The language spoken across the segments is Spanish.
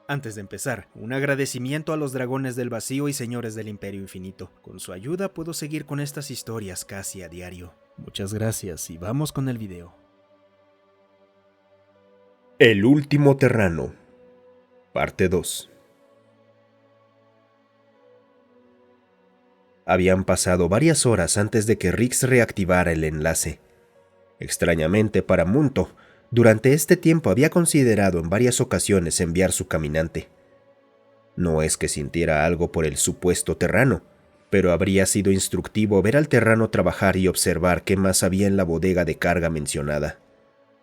Antes de empezar, un agradecimiento a los dragones del vacío y señores del Imperio Infinito. Con su ayuda puedo seguir con estas historias casi a diario. Muchas gracias y vamos con el video. El último terrano, parte 2. Habían pasado varias horas antes de que Rix reactivara el enlace. Extrañamente para Munto, durante este tiempo había considerado en varias ocasiones enviar su caminante. No es que sintiera algo por el supuesto terrano, pero habría sido instructivo ver al terrano trabajar y observar qué más había en la bodega de carga mencionada.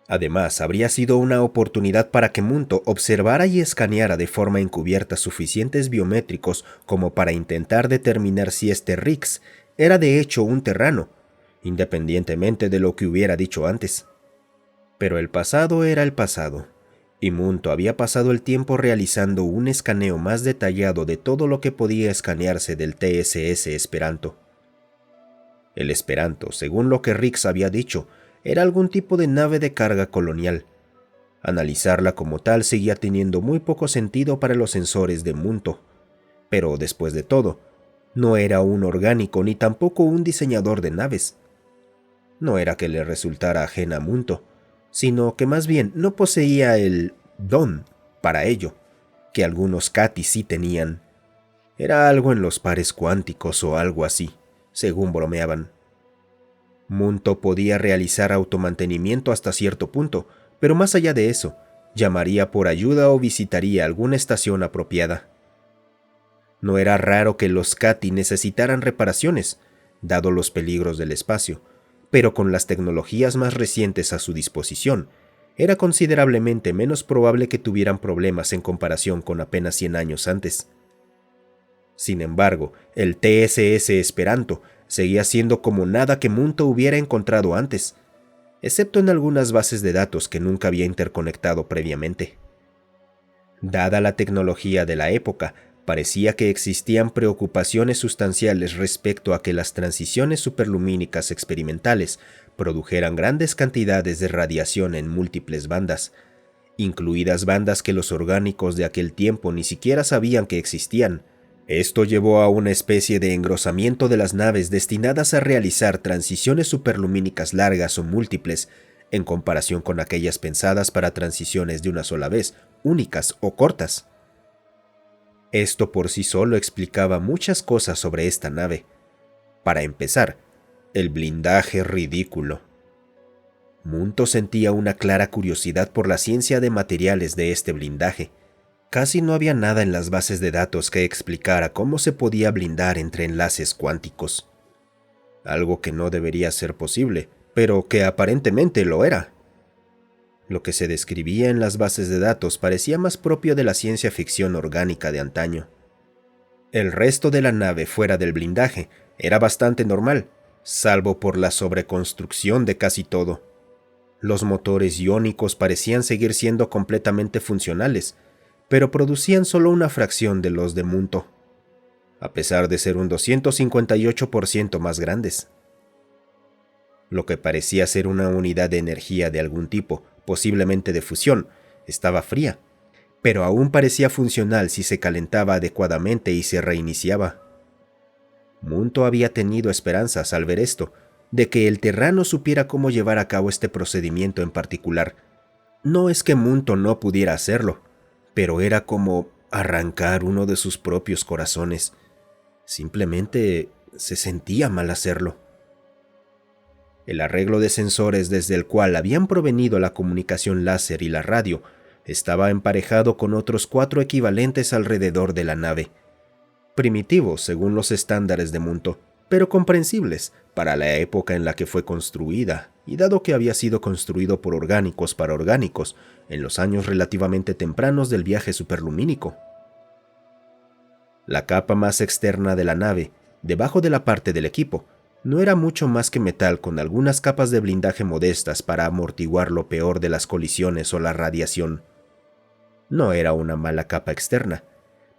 Además, habría sido una oportunidad para que Munto observara y escaneara de forma encubierta suficientes biométricos como para intentar determinar si este Rix era de hecho un terrano, independientemente de lo que hubiera dicho antes. Pero el pasado era el pasado, y Munto había pasado el tiempo realizando un escaneo más detallado de todo lo que podía escanearse del TSS Esperanto. El Esperanto, según lo que Rix había dicho, era algún tipo de nave de carga colonial. Analizarla como tal seguía teniendo muy poco sentido para los sensores de Munto, pero después de todo, no era un orgánico ni tampoco un diseñador de naves. No era que le resultara ajena a Munto, sino que más bien no poseía el don para ello, que algunos Cati sí tenían. Era algo en los pares cuánticos o algo así, según bromeaban. Munto podía realizar automantenimiento hasta cierto punto, pero más allá de eso, llamaría por ayuda o visitaría alguna estación apropiada. No era raro que los Cati necesitaran reparaciones, dado los peligros del espacio, pero con las tecnologías más recientes a su disposición, era considerablemente menos probable que tuvieran problemas en comparación con apenas 100 años antes. Sin embargo, el TSS Esperanto seguía siendo como nada que Munto hubiera encontrado antes, excepto en algunas bases de datos que nunca había interconectado previamente. Dada la tecnología de la época, parecía que existían preocupaciones sustanciales respecto a que las transiciones superlumínicas experimentales produjeran grandes cantidades de radiación en múltiples bandas, incluidas bandas que los orgánicos de aquel tiempo ni siquiera sabían que existían. Esto llevó a una especie de engrosamiento de las naves destinadas a realizar transiciones superlumínicas largas o múltiples, en comparación con aquellas pensadas para transiciones de una sola vez, únicas o cortas. Esto por sí solo explicaba muchas cosas sobre esta nave. Para empezar, el blindaje ridículo. Munto sentía una clara curiosidad por la ciencia de materiales de este blindaje. Casi no había nada en las bases de datos que explicara cómo se podía blindar entre enlaces cuánticos. Algo que no debería ser posible, pero que aparentemente lo era. Lo que se describía en las bases de datos parecía más propio de la ciencia ficción orgánica de antaño. El resto de la nave fuera del blindaje era bastante normal, salvo por la sobreconstrucción de casi todo. Los motores iónicos parecían seguir siendo completamente funcionales, pero producían solo una fracción de los de Munto, a pesar de ser un 258% más grandes. Lo que parecía ser una unidad de energía de algún tipo, posiblemente de fusión, estaba fría, pero aún parecía funcional si se calentaba adecuadamente y se reiniciaba. Munto había tenido esperanzas al ver esto, de que el terrano supiera cómo llevar a cabo este procedimiento en particular. No es que Munto no pudiera hacerlo, pero era como arrancar uno de sus propios corazones. Simplemente se sentía mal hacerlo. El arreglo de sensores desde el cual habían provenido la comunicación láser y la radio estaba emparejado con otros 4 equivalentes alrededor de la nave. Primitivos según los estándares de Munto, pero comprensibles para la época en la que fue construida, y dado que había sido construido por orgánicos para orgánicos en los años relativamente tempranos del viaje superlumínico. La capa más externa de la nave, debajo de la parte del equipo, no era mucho más que metal con algunas capas de blindaje modestas para amortiguar lo peor de las colisiones o la radiación. No era una mala capa externa,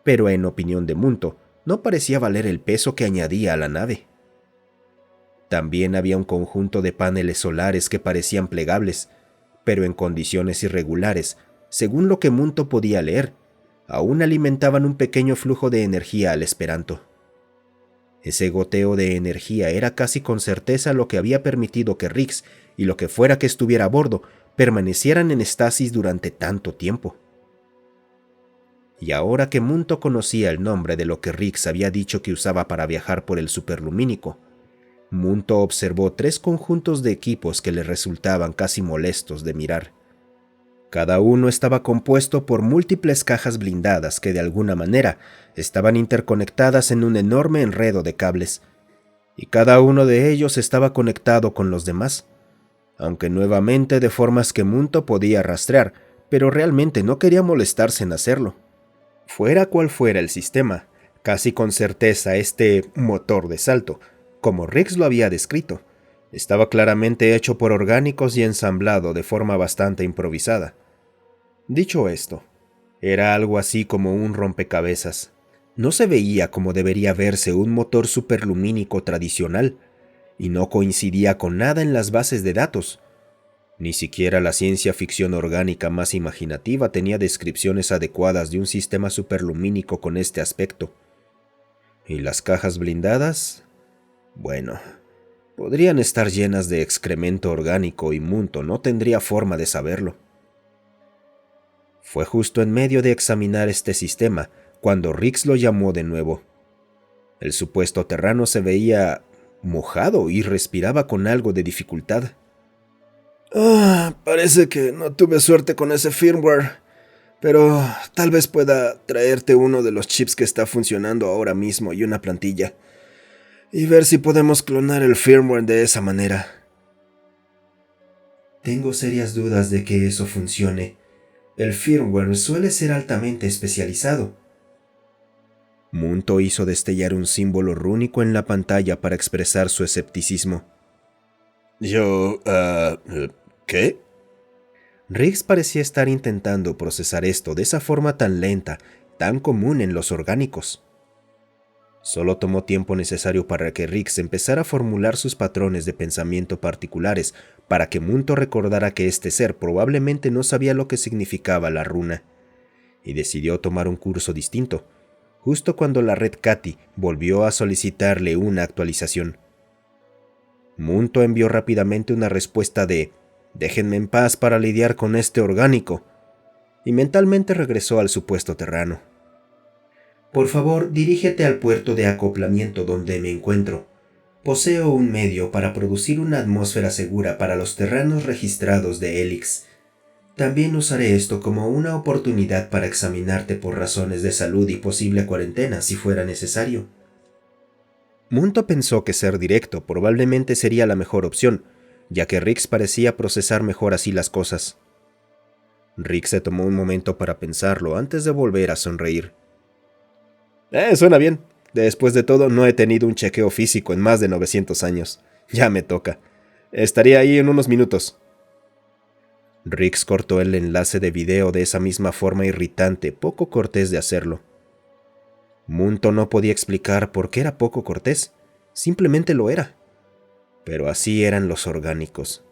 pero en opinión de Munto, no parecía valer el peso que añadía a la nave. También había un conjunto de paneles solares que parecían plegables, pero en condiciones irregulares, según lo que Munto podía leer, aún alimentaban un pequeño flujo de energía al Esperanto. Ese goteo de energía era casi con certeza lo que había permitido que Rix y lo que fuera que estuviera a bordo permanecieran en estasis durante tanto tiempo. Y ahora que Munto conocía el nombre de lo que Rix había dicho que usaba para viajar por el superlumínico, Munto observó 3 conjuntos de equipos que le resultaban casi molestos de mirar. Cada uno estaba compuesto por múltiples cajas blindadas que de alguna manera estaban interconectadas en un enorme enredo de cables, y cada uno de ellos estaba conectado con los demás, aunque nuevamente de formas que Munto podía rastrear, pero realmente no quería molestarse en hacerlo. Fuera cual fuera el sistema, casi con certeza este motor de salto, como Rix lo había descrito, estaba claramente hecho por orgánicos y ensamblado de forma bastante improvisada. Dicho esto, era algo así como un rompecabezas. No se veía como debería verse un motor superlumínico tradicional, y no coincidía con nada en las bases de datos. Ni siquiera la ciencia ficción orgánica más imaginativa tenía descripciones adecuadas de un sistema superlumínico con este aspecto. ¿Y las cajas blindadas? Bueno, podrían estar llenas de excremento orgánico y Munto no tendría forma de saberlo. Fue justo en medio de examinar este sistema cuando Rix lo llamó de nuevo. El supuesto terrano se veía mojado y respiraba con algo de dificultad. Parece que no tuve suerte con ese firmware, pero tal vez pueda traerte uno de los chips que está funcionando ahora mismo y una plantilla, y ver si podemos clonar el firmware de esa manera. Tengo serias dudas de que eso funcione. El firmware suele ser altamente especializado. Munto hizo destellar un símbolo rúnico en la pantalla para expresar su escepticismo. ¿Qué? Rix parecía estar intentando procesar esto de esa forma tan lenta, tan común en los orgánicos. Solo tomó tiempo necesario para que Rix empezara a formular sus patrones de pensamiento particulares para que Munto recordara que este ser probablemente no sabía lo que significaba la runa, y decidió tomar un curso distinto, justo cuando la red Cati volvió a solicitarle una actualización. Munto envió rápidamente una respuesta de «Déjenme en paz para lidiar con este orgánico», y mentalmente regresó al supuesto terrano. Por favor, dirígete al puerto de acoplamiento donde me encuentro. Poseo un medio para producir una atmósfera segura para los terranos registrados de Helix. También usaré esto como una oportunidad para examinarte por razones de salud y posible cuarentena si fuera necesario. Munto pensó que ser directo probablemente sería la mejor opción, ya que Rix parecía procesar mejor así las cosas. Rix se tomó un momento para pensarlo antes de volver a sonreír. Suena bien. Después de todo, no he tenido un chequeo físico en más de 900 años. Ya me toca. Estaré ahí en unos minutos. Rix cortó el enlace de video de esa misma forma irritante, poco cortés de hacerlo. Munto no podía explicar por qué era poco cortés, simplemente lo era. Pero así eran los orgánicos,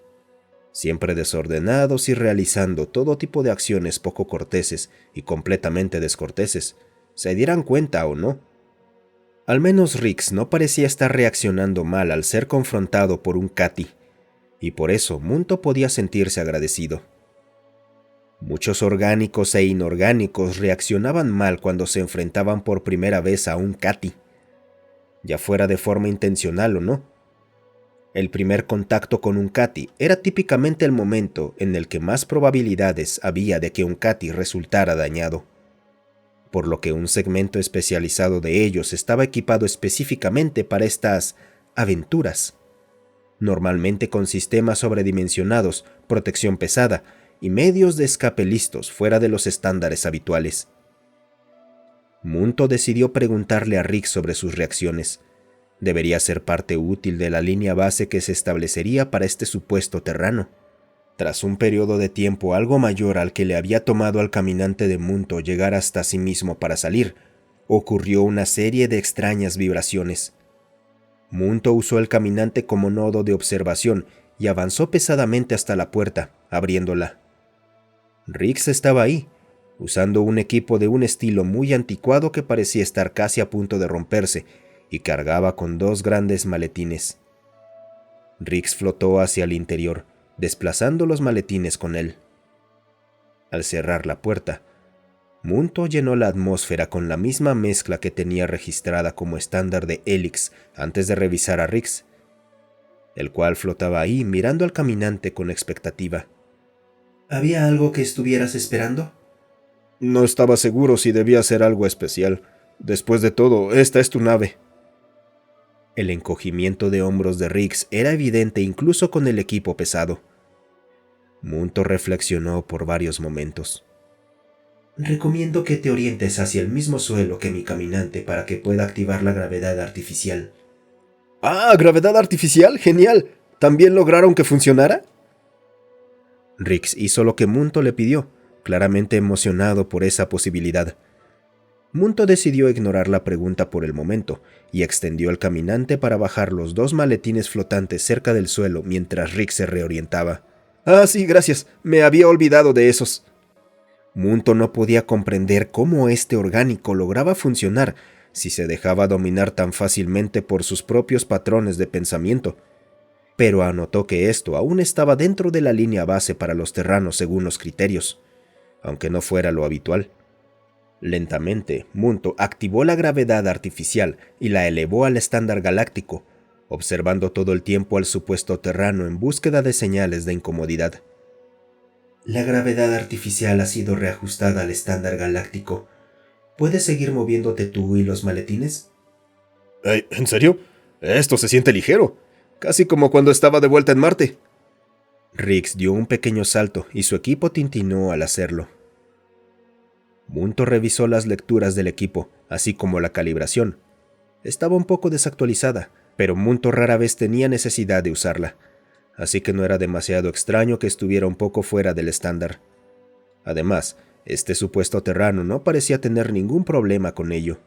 siempre desordenados y realizando todo tipo de acciones poco corteses y completamente descorteses, se dieran cuenta o no. Al menos Rix no parecía estar reaccionando mal al ser confrontado por un Cati, y por eso Munto podía sentirse agradecido. Muchos orgánicos e inorgánicos reaccionaban mal cuando se enfrentaban por primera vez a un Cati, ya fuera de forma intencional o no. El primer contacto con un Cati era típicamente el momento en el que más probabilidades había de que un Cati resultara dañado, por lo que un segmento especializado de ellos estaba equipado específicamente para estas aventuras, normalmente con sistemas sobredimensionados, protección pesada y medios de escape listos fuera de los estándares habituales. Munto decidió preguntarle a Rick sobre sus reacciones. Debería ser parte útil de la línea base que se establecería para este supuesto terrano. Tras un periodo de tiempo algo mayor al que le había tomado al caminante de Munto llegar hasta sí mismo para salir, ocurrió una serie de extrañas vibraciones. Munto usó el caminante como nodo de observación y avanzó pesadamente hasta la puerta, abriéndola. Rix estaba ahí, usando un equipo de un estilo muy anticuado que parecía estar casi a punto de romperse y cargaba con 2 grandes maletines. Riggs flotó hacia el interior, desplazando los maletines con él. Al cerrar la puerta, Munto llenó la atmósfera con la misma mezcla que tenía registrada como estándar de Helix antes de revisar a Riggs, el cual flotaba ahí mirando al caminante con expectativa. ¿Había algo que estuvieras esperando? No estaba seguro si debía ser algo especial. Después de todo, esta es tu nave. El encogimiento de hombros de Riggs era evidente incluso con el equipo pesado. Munto reflexionó por varios momentos. Recomiendo que te orientes hacia el mismo suelo que mi caminante para que pueda activar la gravedad artificial. ¡Ah, gravedad artificial! ¡Genial! ¿También lograron que funcionara? Riggs hizo lo que Munto le pidió, claramente emocionado por esa posibilidad. Munto decidió ignorar la pregunta por el momento y extendió el caminante para bajar los 2 maletines flotantes cerca del suelo mientras Riggs se reorientaba. Ah, sí, gracias. Me había olvidado de esos. Munto no podía comprender cómo este orgánico lograba funcionar si se dejaba dominar tan fácilmente por sus propios patrones de pensamiento, pero anotó que esto aún estaba dentro de la línea base para los terranos según los criterios, aunque no fuera lo habitual. Lentamente, Munto activó la gravedad artificial y la elevó al estándar galáctico, observando todo el tiempo al supuesto terrano en búsqueda de señales de incomodidad. La gravedad artificial ha sido reajustada al estándar galáctico. ¿Puedes seguir moviéndote tú y los maletines? ¿En serio? Esto se siente ligero. Casi como cuando estaba de vuelta en Marte. Riggs dio un pequeño salto y su equipo tintinó al hacerlo. Munto revisó las lecturas del equipo, así como la calibración. Estaba un poco desactualizada, pero Munto rara vez tenía necesidad de usarla, así que no era demasiado extraño que estuviera un poco fuera del estándar. Además, este supuesto terrano no parecía tener ningún problema con ello.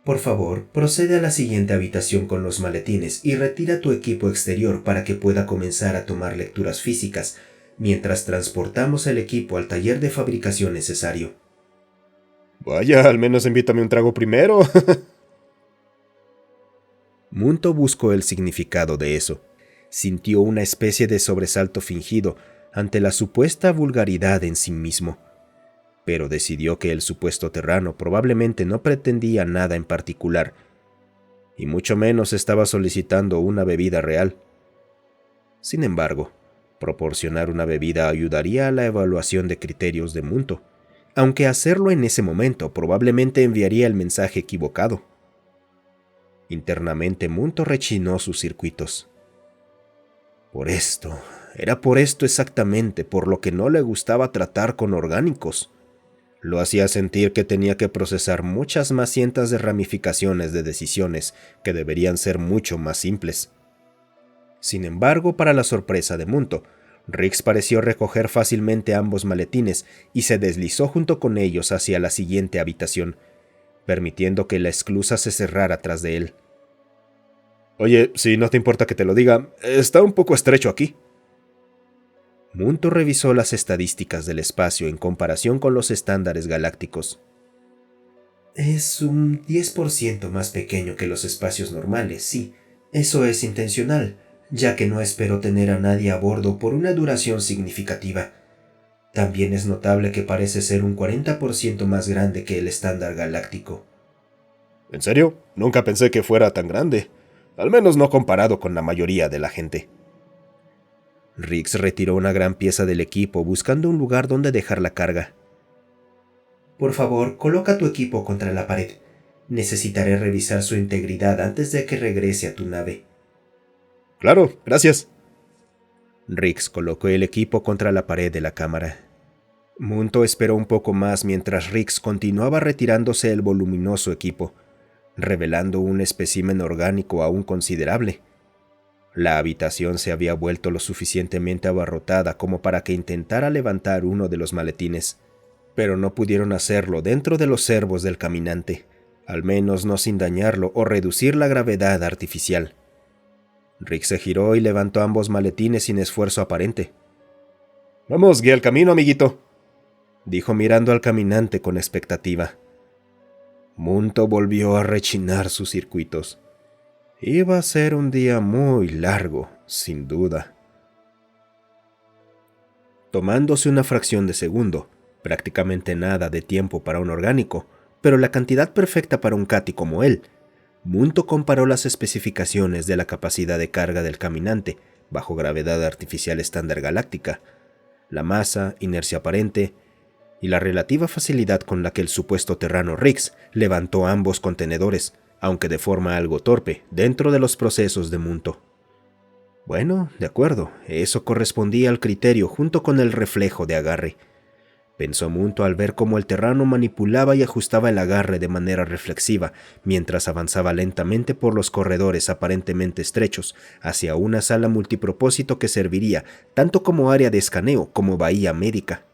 Por favor, procede a la siguiente habitación con los maletines y retira tu equipo exterior para que pueda comenzar a tomar lecturas físicas, mientras transportamos el equipo al taller de fabricación necesario. Vaya, al menos invítame un trago primero. Munto buscó el significado de eso. Sintió una especie de sobresalto fingido ante la supuesta vulgaridad en sí mismo, pero decidió que el supuesto terrano probablemente no pretendía nada en particular, y mucho menos estaba solicitando una bebida real. Sin embargo, proporcionar una bebida ayudaría a la evaluación de criterios de Munto, aunque hacerlo en ese momento probablemente enviaría el mensaje equivocado. Internamente Munto rechinó sus circuitos. Era por esto exactamente por lo que no le gustaba tratar con orgánicos. Lo hacía sentir que tenía que procesar muchas más cientos de ramificaciones de decisiones que deberían ser mucho más simples. Sin embargo, para la sorpresa de Munto, Riggs pareció recoger fácilmente ambos maletines y se deslizó junto con ellos hacia la siguiente habitación, permitiendo que la esclusa se cerrara tras de él. Oye, si no te importa que te lo diga, está un poco estrecho aquí. Munto revisó las estadísticas del espacio en comparación con los estándares galácticos. Es un 10% más pequeño que los espacios normales, sí. Eso es intencional, ya que no espero tener a nadie a bordo por una duración significativa. También es notable que parece ser un 40% más grande que el estándar galáctico. ¿En serio? Nunca pensé que fuera tan grande. Al menos no comparado con la mayoría de la gente. Riggs retiró una gran pieza del equipo buscando un lugar donde dejar la carga. Por favor, coloca tu equipo contra la pared. Necesitaré revisar su integridad antes de que regrese a tu nave. Claro, gracias. Riggs colocó el equipo contra la pared de la cámara. Munto esperó un poco más mientras Riggs continuaba retirándose el voluminoso equipo, revelando un espécimen orgánico aún considerable. La habitación se había vuelto lo suficientemente abarrotada como para que intentara levantar uno de los maletines, pero no pudieron hacerlo dentro de los servos del caminante, al menos no sin dañarlo o reducir la gravedad artificial. Riggs se giró y levantó ambos maletines sin esfuerzo aparente. Vamos, guía el camino, amiguito. dijo mirando al caminante con expectativa. Munto volvió a rechinar sus circuitos. Iba a ser un día muy largo, sin duda. Tomándose una fracción de segundo, prácticamente nada de tiempo para un orgánico, pero la cantidad perfecta para un Cati como él, Munto comparó las especificaciones de la capacidad de carga del caminante bajo gravedad artificial estándar galáctica, la masa, inercia aparente y la relativa facilidad con la que el supuesto terrano Rix levantó ambos contenedores, aunque de forma algo torpe, dentro de los procesos de Munto. Bueno, de acuerdo, eso correspondía al criterio junto con el reflejo de agarre. Pensó Munto al ver cómo el terrano manipulaba y ajustaba el agarre de manera reflexiva mientras avanzaba lentamente por los corredores aparentemente estrechos hacia una sala multipropósito que serviría tanto como área de escaneo como bahía médica.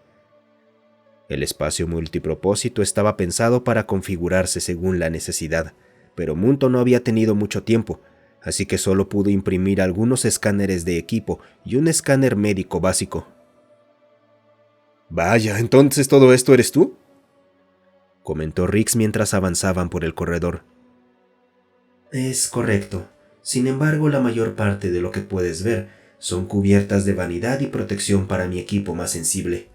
El espacio multipropósito estaba pensado para configurarse según la necesidad, pero Munto no había tenido mucho tiempo, así que solo pudo imprimir algunos escáneres de equipo y un escáner médico básico. «Vaya, ¿entonces todo esto eres tú?», comentó Rix mientras avanzaban por el corredor. Es correcto. Sin embargo, la mayor parte de lo que puedes ver son cubiertas de vanidad y protección para mi equipo más sensible.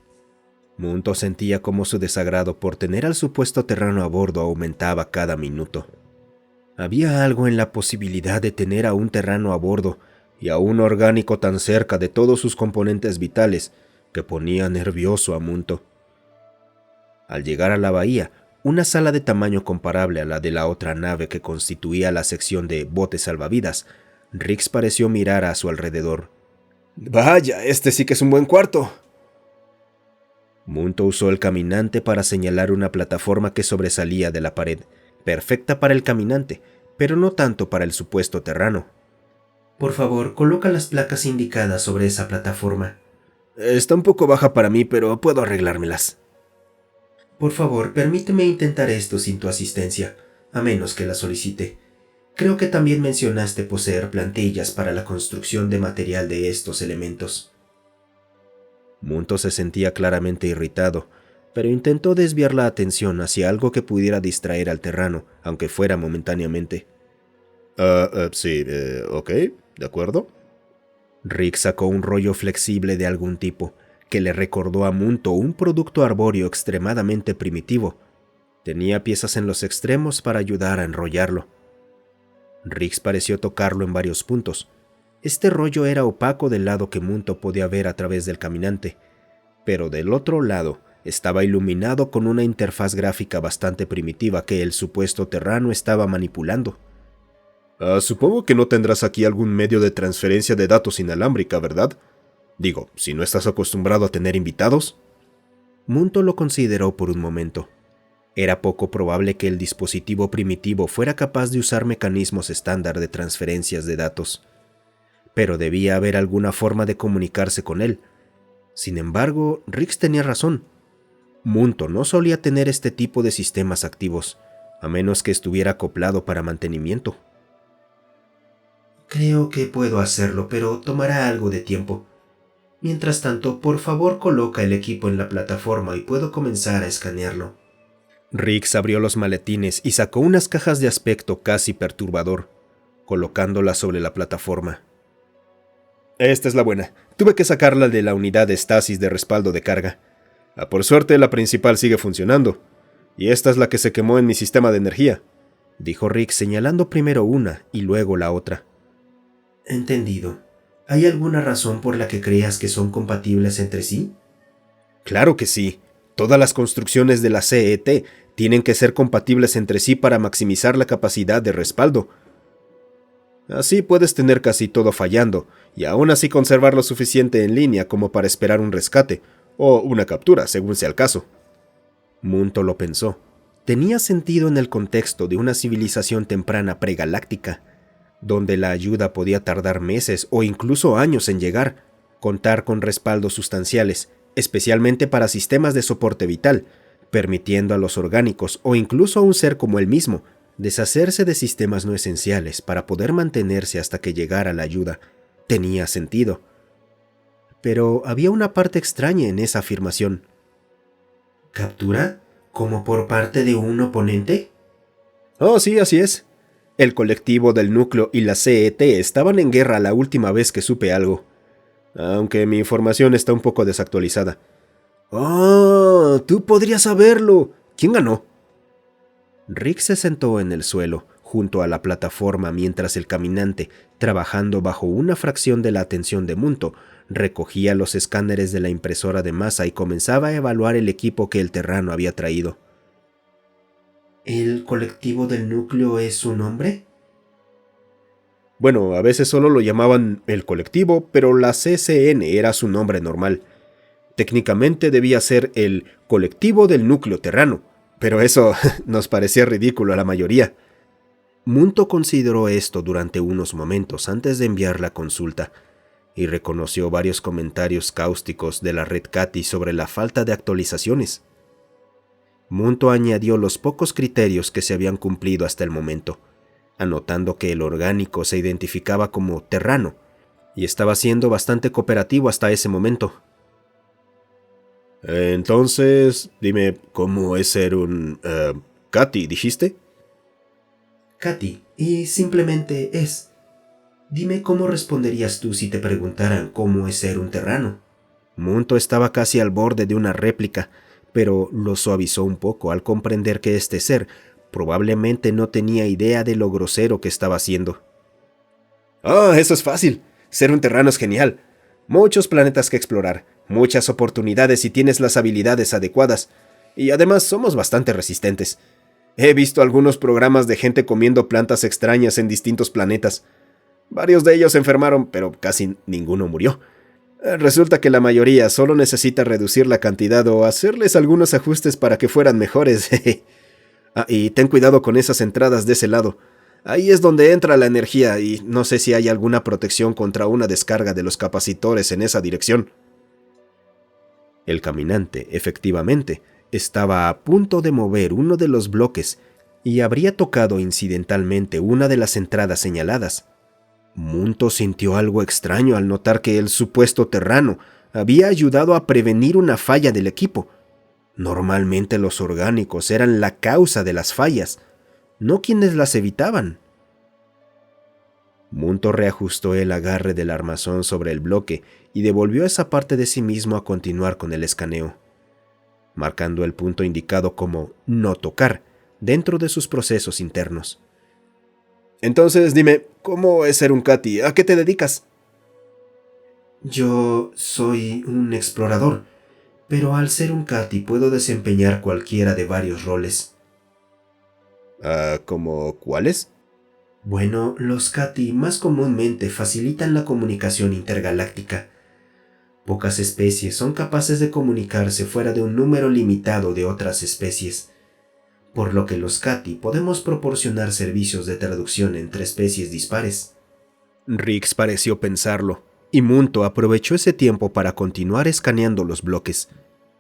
Munto sentía como su desagrado por tener al supuesto terrano a bordo aumentaba cada minuto. Había algo en la posibilidad de tener a un terrano a bordo y a un orgánico tan cerca de todos sus componentes vitales que ponía nervioso a Munto. Al llegar a la bahía, una sala de tamaño comparable a la de la otra nave que constituía la sección de botes salvavidas, Rix pareció mirar a su alrededor. «Vaya, este sí que es un buen cuarto». Munto usó el caminante para señalar una plataforma que sobresalía de la pared, perfecta para el caminante, pero no tanto para el supuesto terrano. Por favor, coloca las placas indicadas sobre esa plataforma. Está un poco baja para mí, pero puedo arreglármelas. Por favor, permíteme intentar esto sin tu asistencia, a menos que la solicite. Creo que también mencionaste poseer plantillas para la construcción de material de estos elementos. Munto se sentía claramente irritado, pero intentó desviar la atención hacia algo que pudiera distraer al terrano, aunque fuera momentáneamente. Sí, ok, ¿de acuerdo? Rick sacó un rollo flexible de algún tipo, que le recordó a Munto un producto arbóreo extremadamente primitivo. Tenía piezas en los extremos para ayudar a enrollarlo. Riggs pareció tocarlo en varios puntos. Este rollo era opaco del lado que Munto podía ver a través del caminante, pero del otro lado estaba iluminado con una interfaz gráfica bastante primitiva que el supuesto terrano estaba manipulando. Supongo que no tendrás aquí algún medio de transferencia de datos inalámbrica, ¿verdad? Digo, si no estás acostumbrado a tener invitados. Munto lo consideró por un momento. Era poco probable que el dispositivo primitivo fuera capaz de usar mecanismos estándar de transferencias de datos, pero debía haber alguna forma de comunicarse con él. Sin embargo, Riggs tenía razón. Munto no solía tener este tipo de sistemas activos, a menos que estuviera acoplado para mantenimiento. Creo que puedo hacerlo, pero tomará algo de tiempo. Mientras tanto, por favor coloca el equipo en la plataforma y puedo comenzar a escanearlo. Riggs abrió los maletines y sacó unas cajas de aspecto casi perturbador, colocándolas sobre la plataforma. Esta es la buena. Tuve que sacarla de la unidad de estasis de respaldo de carga. Por suerte, la principal sigue funcionando. Y esta es la que se quemó en mi sistema de energía, dijo Riggs señalando primero una y luego la otra. Entendido. ¿Hay alguna razón por la que creas que son compatibles entre sí? Claro que sí. Todas las construcciones de la CET tienen que ser compatibles entre sí para maximizar la capacidad de respaldo. Así puedes tener casi todo fallando, y aún así conservar lo suficiente en línea como para esperar un rescate, o una captura, según sea el caso. Munto lo pensó. Tenía sentido en el contexto de una civilización temprana pregaláctica, donde la ayuda podía tardar meses o incluso años en llegar. Contar con respaldos sustanciales, especialmente para sistemas de soporte vital, permitiendo a los orgánicos o incluso a un ser como él mismo deshacerse de sistemas no esenciales para poder mantenerse hasta que llegara la ayuda, tenía sentido. Pero había una parte extraña en esa afirmación. ¿Captura? ¿Como por parte de un oponente? Oh, sí, así es. El colectivo del núcleo y la CET estaban en guerra la última vez que supe algo. Aunque mi información está un poco desactualizada. ¡Oh! ¡Tú podrías saberlo! ¿Quién ganó? Rick se sentó en el suelo, junto a la plataforma, mientras el caminante, trabajando bajo una fracción de la atención de Munto, recogía los escáneres de la impresora de masa y comenzaba a evaluar el equipo que el terrano había traído. ¿El colectivo del núcleo es su nombre? Bueno, a veces solo lo llamaban el colectivo, pero la CCN era su nombre normal. Técnicamente debía ser el colectivo del núcleo terrano, pero eso nos parecía ridículo a la mayoría. Munto consideró esto durante unos momentos antes de enviar la consulta, y reconoció varios comentarios cáusticos de la red Cati sobre la falta de actualizaciones. Munto añadió los pocos criterios que se habían cumplido hasta el momento, anotando que el orgánico se identificaba como terrano, y estaba siendo bastante cooperativo hasta ese momento. Entonces, dime, ¿cómo es ser un... Cati, dijiste? Cati, y simplemente es. Dime cómo responderías tú si te preguntaran cómo es ser un terrano. Munto estaba casi al borde de una réplica, pero lo suavizó un poco al comprender que este ser probablemente no tenía idea de lo grosero que estaba haciendo. ¡Oh, eso es fácil! Ser un terrano es genial. Muchos planetas que explorar, muchas oportunidades si tienes las habilidades adecuadas, y además somos bastante resistentes. He visto algunos programas de gente comiendo plantas extrañas en distintos planetas. Varios de ellos se enfermaron, pero casi ninguno murió. Resulta que la mayoría solo necesita reducir la cantidad o hacerles algunos ajustes para que fueran mejores. Y ten cuidado con esas entradas de ese lado. Ahí es donde entra la energía y no sé si hay alguna protección contra una descarga de los capacitores en esa dirección. El caminante, efectivamente, estaba a punto de mover uno de los bloques y habría tocado incidentalmente una de las entradas señaladas. Munto sintió algo extraño al notar que el supuesto terrano había ayudado a prevenir una falla del equipo. Normalmente los orgánicos eran la causa de las fallas, no quienes las evitaban. Munto reajustó el agarre del armazón sobre el bloque y devolvió esa parte de sí mismo a continuar con el escaneo, marcando el punto indicado como no tocar dentro de sus procesos internos. Entonces dime, ¿cómo es ser un Cati? ¿A qué te dedicas? Yo soy un explorador, pero al ser un Cati puedo desempeñar cualquiera de varios roles. ¿Cómo cuáles? Bueno, los Cati más comúnmente facilitan la comunicación intergaláctica. Pocas especies son capaces de comunicarse fuera de un número limitado de otras especies, por lo que los Cati podemos proporcionar servicios de traducción entre especies dispares. Rix pareció pensarlo, y Munto aprovechó ese tiempo para continuar escaneando los bloques.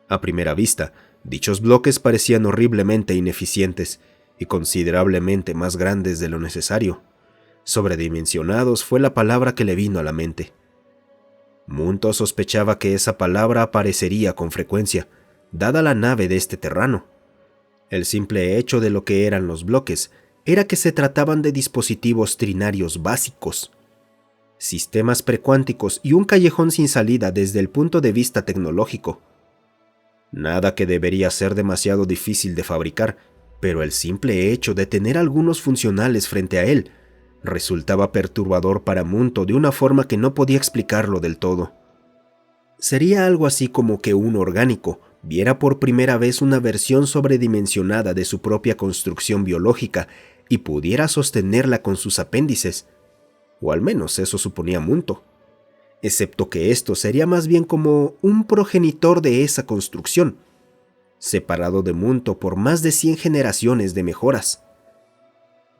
A primera vista, dichos bloques parecían horriblemente ineficientes y considerablemente más grandes de lo necesario. Sobredimensionados fue la palabra que le vino a la mente. Munto sospechaba que esa palabra aparecería con frecuencia, dada la nave de este terrano. El simple hecho de lo que eran los bloques era que se trataban de dispositivos trinarios básicos, sistemas precuánticos y un callejón sin salida desde el punto de vista tecnológico. Nada que debería ser demasiado difícil de fabricar, pero el simple hecho de tener algunos funcionales frente a él resultaba perturbador para Munto de una forma que no podía explicarlo del todo. Sería algo así como que un orgánico viera por primera vez una versión sobredimensionada de su propia construcción biológica y pudiera sostenerla con sus apéndices, o al menos eso suponía Munto, excepto que esto sería más bien como un progenitor de esa construcción, separado de Munto por más de 100 generaciones de mejoras.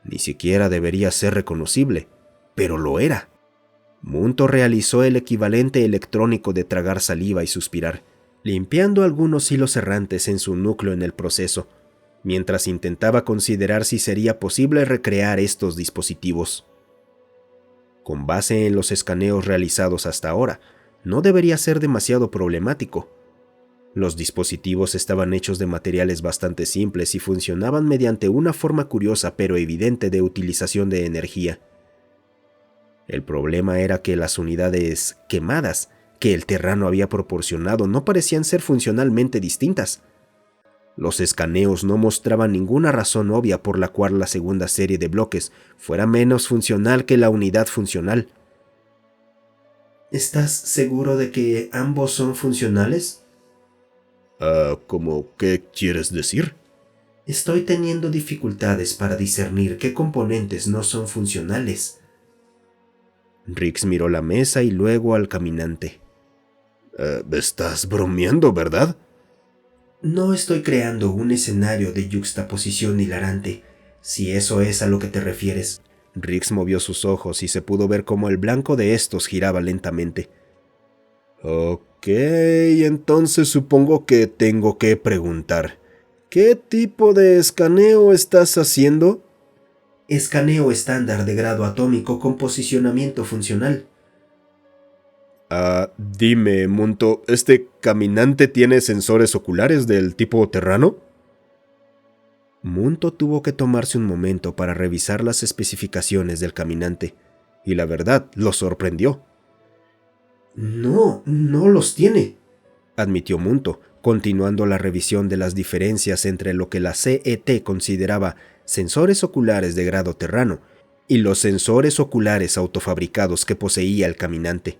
Ni siquiera debería ser reconocible, pero lo era. Munto realizó el equivalente electrónico de tragar saliva y suspirar, limpiando algunos hilos errantes en su núcleo en el proceso, mientras intentaba considerar si sería posible recrear estos dispositivos. Con base en los escaneos realizados hasta ahora, no debería ser demasiado problemático. Los dispositivos estaban hechos de materiales bastante simples y funcionaban mediante una forma curiosa pero evidente de utilización de energía. El problema era que las unidades quemadas que el Terrano había proporcionado no parecían ser funcionalmente distintas. Los escaneos no mostraban ninguna razón obvia por la cual la segunda serie de bloques fuera menos funcional que la unidad funcional. ¿Estás seguro de que ambos son funcionales? ¿Cómo qué quieres decir? Estoy teniendo dificultades para discernir qué componentes no son funcionales. Rix miró la mesa y luego al caminante. Estás bromeando, ¿verdad? No estoy creando un escenario de yuxtaposición hilarante, si eso es a lo que te refieres. Rix movió sus ojos y se pudo ver cómo el blanco de estos giraba lentamente. Ok, entonces supongo que tengo que preguntar. ¿Qué tipo de escaneo estás haciendo? Escaneo estándar de grado atómico con posicionamiento funcional. Dime, Munto, ¿este caminante tiene sensores oculares del tipo Terrano? Munto tuvo que tomarse un momento para revisar las especificaciones del caminante, y la verdad lo sorprendió. No los tiene, admitió Munto, continuando la revisión de las diferencias entre lo que la CET consideraba sensores oculares de grado Terrano y los sensores oculares autofabricados que poseía el caminante.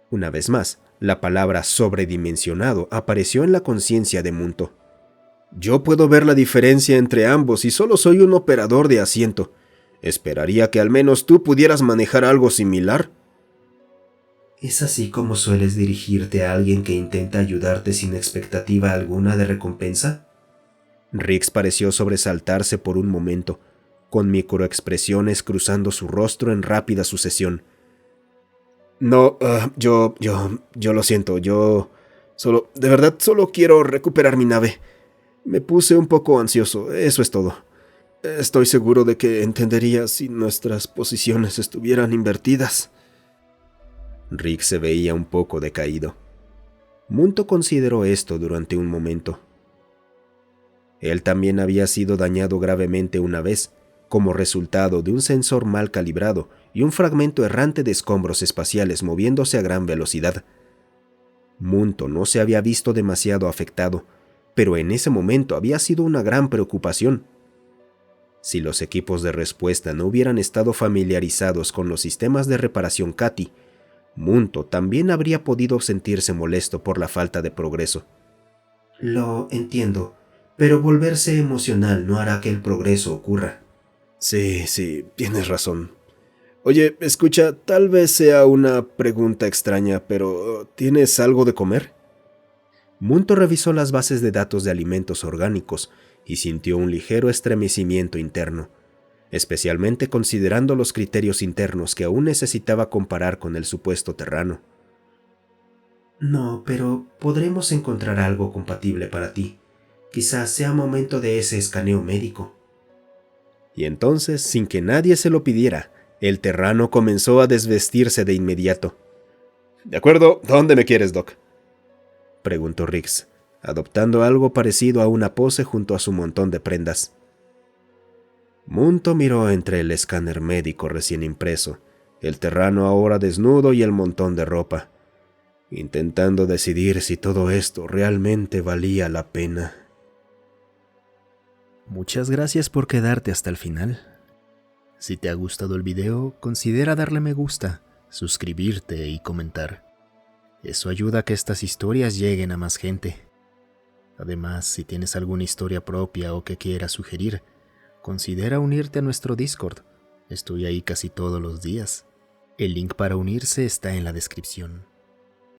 Una vez más, la palabra sobredimensionado apareció en la conciencia de Munto. Yo puedo ver la diferencia entre ambos y solo soy un operador de asiento. Esperaría que al menos tú pudieras manejar algo similar. ¿Es así como sueles dirigirte a alguien que intenta ayudarte sin expectativa alguna de recompensa? Rix pareció sobresaltarse por un momento, con microexpresiones cruzando su rostro en rápida sucesión. No, yo lo siento, de verdad solo quiero recuperar mi nave. Me puse un poco ansioso, eso es todo. Estoy seguro de que entendería si nuestras posiciones estuvieran invertidas. Rick se veía un poco decaído. Munto consideró esto durante un momento. Él también había sido dañado gravemente una vez, como resultado de un sensor mal calibrado y un fragmento errante de escombros espaciales moviéndose a gran velocidad. Munto no se había visto demasiado afectado, pero en ese momento había sido una gran preocupación. Si los equipos de respuesta no hubieran estado familiarizados con los sistemas de reparación CATI, Munto también habría podido sentirse molesto por la falta de progreso. Lo entiendo, pero volverse emocional no hará que el progreso ocurra. Sí, tienes razón. Oye, escucha, tal vez sea una pregunta extraña, pero ¿tienes algo de comer? Munto revisó las bases de datos de alimentos orgánicos y sintió un ligero estremecimiento interno, especialmente considerando los criterios internos que aún necesitaba comparar con el supuesto Terrano. No, pero podremos encontrar algo compatible para ti. Quizás sea momento de ese escaneo médico. Y entonces, sin que nadie se lo pidiera, el Terrano comenzó a desvestirse de inmediato. «De acuerdo, ¿dónde me quieres, Doc?», preguntó Rix, adoptando algo parecido a una pose junto a su montón de prendas. Munto miró entre el escáner médico recién impreso, el Terrano ahora desnudo y el montón de ropa, intentando decidir si todo esto realmente valía la pena. Muchas gracias por quedarte hasta el final. Si te ha gustado el video, considera darle me gusta, suscribirte y comentar. Eso ayuda a que estas historias lleguen a más gente. Además, si tienes alguna historia propia o que quieras sugerir, considera unirte a nuestro Discord. Estoy ahí casi todos los días. El link para unirse está en la descripción.